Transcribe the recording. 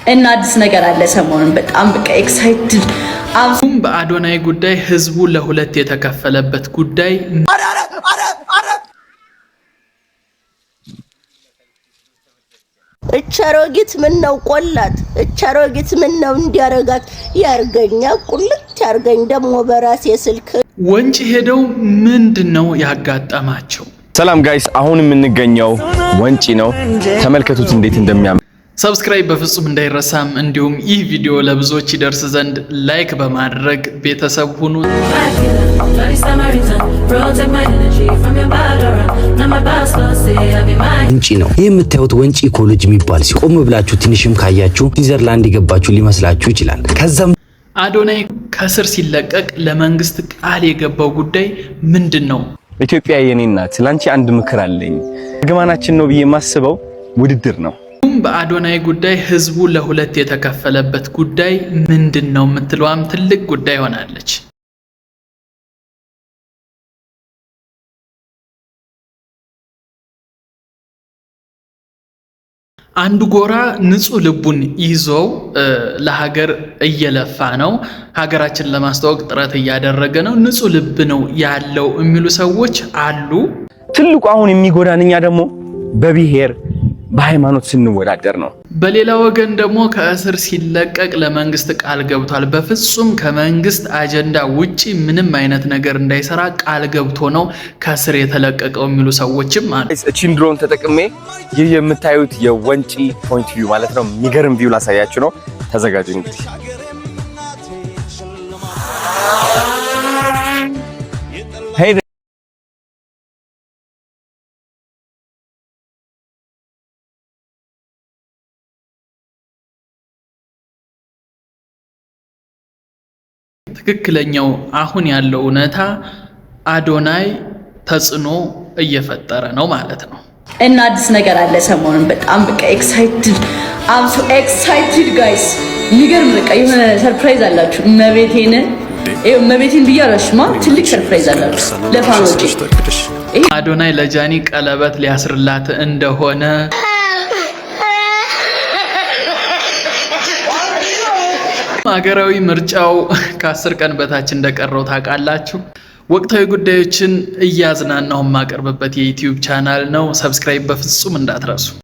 እና አዲስ ነገር አለ ሰሞኑን በጣም በቃ ኤክሳይትድ አሁን በአዶናይ ጉዳይ ህዝቡ ለሁለት የተከፈለበት ጉዳይ እቻሮጊት ምን ነው ቆላት እቻሮጊት ምን ነው እንዲያረጋት ያርገኛ ቁልት ያርገኝ ደሞ በራሴ ስልክ ወንጭ ሄደው ምንድነው ያጋጠማቸው? ሰላም ጋይስ አሁን የምንገኘው ወንጪ ነው። ተመልከቱት እንዴት እንደሚያምር። ሰብስክራይብ በፍጹም እንዳይረሳም፣ እንዲሁም ይህ ቪዲዮ ለብዙዎች ይደርስ ዘንድ ላይክ በማድረግ ቤተሰብ ሁኑ። ወንጪ ነው ይህ የምታዩት ወንጪ ኮሌጅ የሚባል ሲሆን ቆም ብላችሁ ትንሽም ካያችሁ ስዊዘርላንድ ይገባችሁ ሊመስላችሁ ይችላል። ከዛም አዶናይ ከስር ሲለቀቅ ለመንግስት ቃል የገባው ጉዳይ ምንድነው? ኢትዮጵያ የኔ ናት። ላንቺ አንድ ምክር አለኝ። ግማናችን ነው ብዬ የማስበው ውድድር ነው። በአዶናይ ጉዳይ ህዝቡ ለሁለት የተከፈለበት ጉዳይ ምንድነው የምትለዋም ትልቅ ጉዳይ ሆናለች። አንዱ ጎራ ንጹህ ልቡን ይዞው ለሀገር እየለፋ ነው፣ ሀገራችን ለማስተዋወቅ ጥረት እያደረገ ነው፣ ንጹህ ልብ ነው ያለው የሚሉ ሰዎች አሉ። ትልቁ አሁን የሚጎዳንኛ ደግሞ በብሔር በሃይማኖት ስንወዳደር ነው። በሌላ ወገን ደግሞ ከእስር ሲለቀቅ ለመንግስት ቃል ገብቷል። በፍጹም ከመንግስት አጀንዳ ውጪ ምንም አይነት ነገር እንዳይሰራ ቃል ገብቶ ነው ከእስር የተለቀቀው የሚሉ ሰዎችም አሉ። እቺን ድሮን ተጠቅሜ ይህ የምታዩት የወንጪ ፖይንት ቪው ማለት ነው የሚገርም ቪው ላሳያችሁ ነው። ተዘጋጁ እንግዲህ ትክክለኛው አሁን ያለው እውነታ አዶናይ ተጽዕኖ እየፈጠረ ነው ማለት ነው። እና አዲስ ነገር አለ ሰሞኑን በጣም በቃ ኤክሳይትድ አም ሶ ኤክሳይትድ ጋይስ የሚገርም በቃ የሆነ ሰርፕራይዝ አላችሁ። መቤቴን ብያለሽማ ትልቅ ሰርፕራይዝ አላችሁ ለፋኖቼ። አዶናይ ለጃኒ ቀለበት ሊያስርላት እንደሆነ ሀገራዊ ምርጫው ከ10 ቀን በታች እንደቀረው ታውቃላችሁ። ወቅታዊ ጉዳዮችን እያዝናናው ማቀርብበት የዩቲዩብ ቻናል ነው። ሰብስክራይብ በፍጹም እንዳትረሱ።